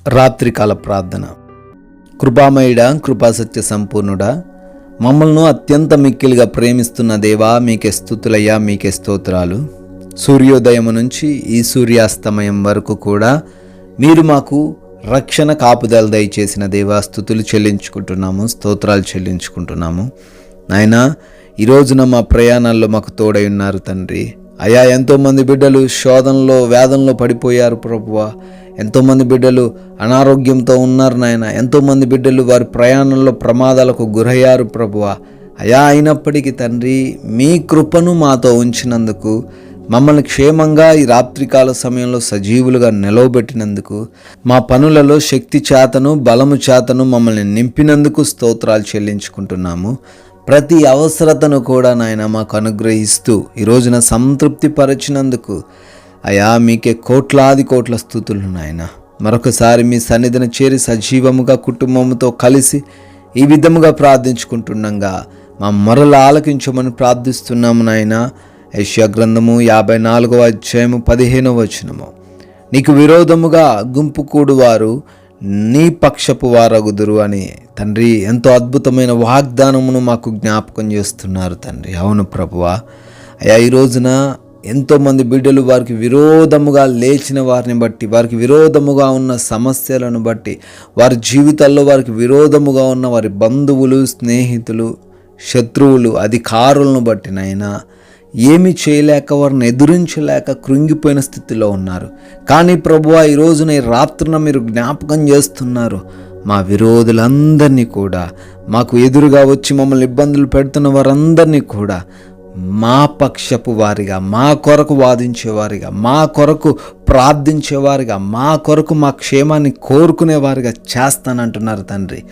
రాత్రికాల ప్రార్థన. కృపామయుడా, కృపాసత్య సంపూర్ణుడా, మమ్మల్ని అత్యంత మిక్కిలిగా ప్రేమిస్తున్న దేవా, మీకే స్తుతులయ్యా, మీకే స్తోత్రాలు. సూర్యోదయం నుంచి ఈ సూర్యాస్తమయం వరకు కూడా మీరు మాకు రక్షణ కాపుదల దయచేసిన దేవా, స్తుతులు చెల్లించుకుంటున్నాము, స్తోత్రాలు చెల్లించుకుంటున్నాము. నాయనా, ఈ రోజున మా ప్రయాణాల్లో మాకు తోడై ఉన్నారు తండ్రి. అయా, ఎంతోమంది బిడ్డలు శోధనలో వేదనలో పడిపోయారు ప్రభువా. ఎంతోమంది బిడ్డలు అనారోగ్యంతో ఉన్నారు నాయన. ఎంతోమంది బిడ్డలు వారి ప్రయాణంలో ప్రమాదాలకు గురయ్యారు ప్రభువా. అయా, అయినప్పటికీ తండ్రి, మీ కృపను మాతో ఉంచినందుకు, మమ్మల్ని క్షేమంగా ఈ రాత్రికాల సమయంలో సజీవులుగా నిలవబెట్టినందుకు, మా పనులలో శక్తి చేతను బలము చేతను మమ్మల్ని నింపినందుకు స్తోత్రాలు చెల్లించుకుంటున్నాము. ప్రతి అవసరతను కూడా నాయన మాకు అనుగ్రహిస్తూ ఈ రోజున సంతృప్తి పరిచినందుకు అయా, మీకే కోట్లాది కోట్ల స్తుతులు నాయన. మరొకసారి మీ సన్నిధిని చేరి సజీవముగా కుటుంబంతో కలిసి ఈ విధముగా ప్రార్థించుకుంటుండగా మా మొరలు ఆలకించమని ప్రార్థిస్తున్నాము నాయన. యెషయా గ్రంథము 54వ అధ్యాయము 15వ వచనము. నీకు విరోధముగా గుంపు కూడువారు నీ పక్షపు వారగుదురు అని తండ్రి ఎంతో అద్భుతమైన వాగ్దానమును మాకు జ్ఞాపకం చేస్తున్నారు తండ్రి. అవును ప్రభువా. అయా, ఈ రోజున ఎంతోమంది బిడ్డలు వారికి విరోధముగా లేచిన వారిని బట్టి, వారికి విరోధముగా ఉన్న సమస్యలను బట్టి, వారి జీవితాల్లో వారికి విరోధముగా ఉన్న వారి బంధువులు, స్నేహితులు, శత్రువులు, అధికారులను బట్టి నైనా ఏమి చేయలేక, వారిని ఎదురించలేక కృంగిపోయిన స్థితిలో ఉన్నారు. కానీ ప్రభువా, ఈ రోజున ఈ రాత్రిన మీరు జ్ఞాపకం చేస్తున్నారు. మా విరోధులందరినీ కూడా, మాకు ఎదురుగా వచ్చి మమ్మల్ని ఇబ్బందులు పెడుతున్న వారందరినీ కూడా మా పక్షపు వారిగా, మా కొరకు వాదించేవారిగా, మా కొరకు ప్రార్థించేవారిగా, మా కొరకు మా క్షేమాన్ని కోరుకునేవారిగా చేస్తానంటున్నారు తండ్రి.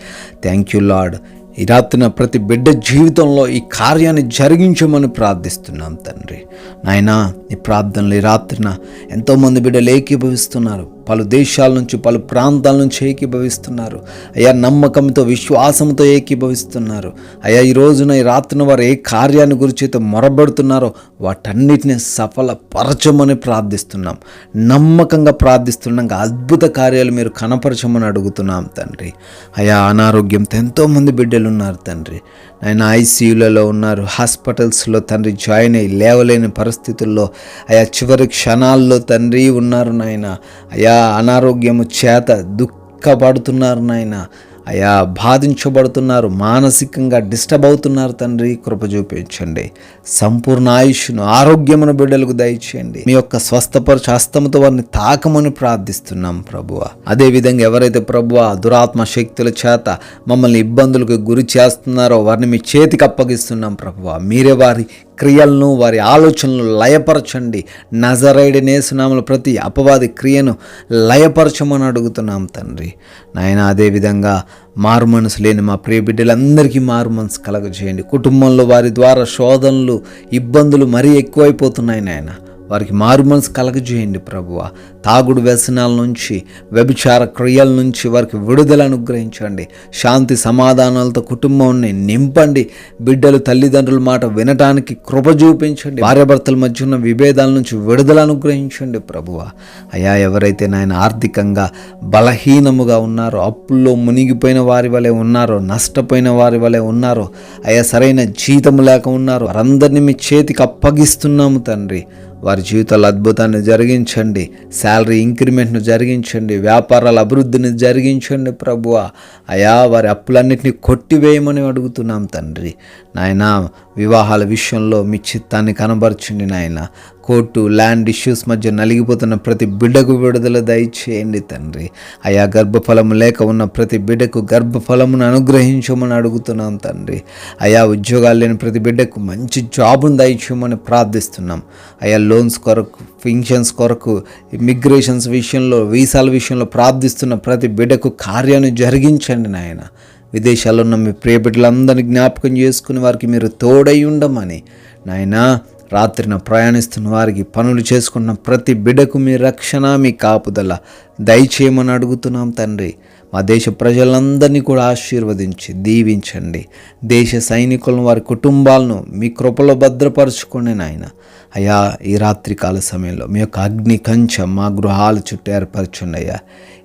Thank you lord. ఈ రాత్రిన ప్రతి బిడ్డ జీవితంలో ఈ కార్యాన్ని జరిగించమని ప్రార్థిస్తున్నాం తండ్రి. నాయనా, ఈ ప్రార్థనలు ఈ రాత్రిన ఎంతోమంది బిడ్డలు ఏకీభవిస్తున్నారు. పలు దేశాల నుంచి, పలు ప్రాంతాల నుంచి ఏకీభవిస్తున్నారు. అయ్యా, నమ్మకంతో, విశ్వాసంతో ఏకీభవిస్తున్నారు. అయ్యా, ఈ రోజున ఈ రాత్రిన వారు ఏ కార్యాన్ని గురించి అయితే మొరబెడుతున్నారో వాటన్నిటిని సఫలపరచమని ప్రార్థిస్తున్నాం. నమ్మకంగా ప్రార్థిస్తున్నాం. అద్భుత కార్యాలు మీరు కనపరచమని అడుగుతున్నాం తండ్రి. అయ్యా, అనారోగ్యంతో ఎంతోమంది బిడ్డలు ఉన్నారు తండ్రి. ఆయన ఐసీయూలలో ఉన్నారు, హాస్పిటల్స్లో తండ్రి జాయిన్ అయ్యి లేవలేని పరిస్థితుల్లో అయా చివరి క్షణాల్లో తండ్రి ఉన్నారు నాయన. అయా, అనారోగ్యము చేత దుఃఖపడుతున్నారు నాయన. అయా, బాధించబడుతున్నారు, మానసికంగా డిస్టర్బ్ అవుతున్నారు తండ్రి. కృప చూపించండి. సంపూర్ణ ఆయుష్ను, ఆరోగ్యమును బిడ్డలకు దయచేయండి. మీ యొక్క స్వస్థపరచు హస్తముతో వారిని తాకమని ప్రార్థిస్తున్నాం ప్రభువా. అదేవిధంగా ఎవరైతే ప్రభువా దురాత్మ శక్తుల చేత మమ్మల్ని ఇబ్బందులకు గురి చేస్తున్నారో వారిని మీ చేతికి అప్పగిస్తున్నాం ప్రభువా. మీరే వారి క్రియలను, వారి ఆలోచనలు లయపరచండి. నజరేయుడైన యేసు నామములో ప్రతి అపవాది క్రియను లయపరచమని అడుగుతున్నాం తండ్రి. నాయన, అదేవిధంగా మారు మనసు లేని మా ప్రియ బిడ్డలందరికీ మారు మనసు కలగజేయండి. కుటుంబంలో వారి ద్వారా శోధనలు, ఇబ్బందులు మరీ ఎక్కువైపోతున్నాయి నాయన. వారికి మారు మనసు కలగజేయండి ప్రభువా. తాగుడు వ్యసనాల నుంచి, వ్యభిచార క్రియల నుంచి వారికి విడుదల అనుగ్రహించండి. శాంతి సమాధానాలతో కుటుంబాన్ని నింపండి. బిడ్డలు తల్లిదండ్రుల మాట వినటానికి కృప చూపించండి. భార్యాభర్తల మధ్య ఉన్న విభేదాల నుంచి విడుదల అనుగ్రహించండి ప్రభువా. అయా, ఎవరైతే నాయన ఆర్థికంగా బలహీనముగా ఉన్నారో, అప్పుల్లో మునిగిపోయిన వారి వలె ఉన్నారో, నష్టపోయిన వారి వలె ఉన్నారో, అయా సరైన జీతం లేక ఉన్నారో, వారందరినీ మీ చేతికి అప్పగిస్తున్నాము తండ్రి. వారి జీవితాల అద్భుతాన్ని జరిగించండి. శాలరీ ఇంక్రిమెంట్ను జరిగించండి. వ్యాపారాల అభివృద్ధిని జరిగించండి ప్రభువా. అయా, వారి అప్పులన్నింటినీ కొట్టివేయమని అడుగుతున్నాం తండ్రి. నాయనా, వివాహాల విషయంలో మీ చిత్తాన్ని కనబరచండి నాయన. కోర్టు, ల్యాండ్ ఇష్యూస్ మధ్య నలిగిపోతున్న ప్రతి బిడ్డకు విడుదల దయచేయండి తండ్రి. అయా, గర్భఫలము లేక ఉన్న ప్రతి బిడ్డకు గర్భఫలమును అనుగ్రహించమని అడుగుతున్నాం తండ్రి. అయా, ఉద్యోగాలు లేని ప్రతి బిడ్డకు మంచి జాబును దయచేయమని ప్రార్థిస్తున్నాం. అయా, లోన్స్ కొరకు, పెన్షన్స్ కొరకు, ఇమిగ్రేషన్స్ విషయంలో, వీసాల విషయంలో ప్రార్థిస్తున్న ప్రతి బిడ్డకు కార్యాన్ని జరిగించండి నాయన. విదేశాల్లో ఉన్న మీ ప్రియ బిడ్డలందరినీ జ్ఞాపకం చేసుకుని వారికి మీరు తోడై ఉండమని నాయనా, రాత్రిన ప్రయాణిస్తున్న వారికి, పనులు చేసుకున్న ప్రతి బిడ్డకు మీ రక్షణ, మీ కాపుదల దయచేయమని అడుగుతున్నాం తండ్రి. మా దేశ ప్రజలందరినీ కూడా ఆశీర్వదించి దీవించండి. దేశ సైనికులను, వారి కుటుంబాలను మీ కృపలో భద్రపరచుకోండి నాయన. అయ్యా, ఈ రాత్రికాల సమయంలో మీ యొక్క అగ్ని కంచె మా గృహాల చుట్టూ ఏర్పరచండి అయ్యా.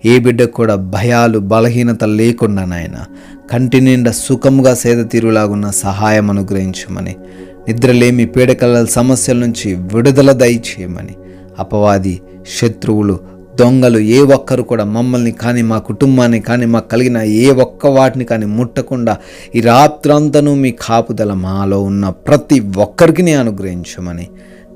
ఏ బిడ్డకు కూడా భయాలు, బలహీనత లేకుండా నాయన కంటి నిండా సుఖముగా సేద తీరులాగున్న సహాయం అనుగ్రహించమని, నిద్రలేమి పీడకల సమస్యల నుంచి విడుదల దయచేయమని, అపవాది, శత్రువులు, దొంగలు ఏ ఒక్కరు కూడా మమ్మల్ని కానీ, మా కుటుంబాన్ని కానీ, మాకు కలిగిన ఏ ఒక్క వాటిని కానీ ముట్టకుండా ఈ రాత్రంతను మీ కాపుదల మాలో ఉన్న ప్రతి ఒక్కరికి అనుగ్రహించమని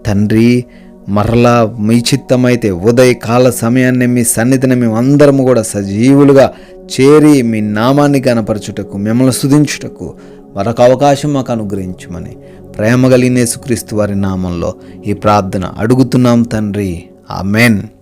తండ్రి, మరలా మీ చిత్తమైతే ఉదయకాల సమయాన్ని మీ సన్నిధిని మేము అందరము కూడా సజీవులుగా చేరి మీ నామాన్ని గణపరచుటకు, మిమ్మల్ని స్తుతించుటకు మరొక అవకాశం మాకు అనుగ్రహించమని ప్రేమ కలిగిన యేసుక్రీస్తు వారి నామంలో ఈ ప్రార్థన అడుగుతున్నాం తండ్రి. ఆమెన్.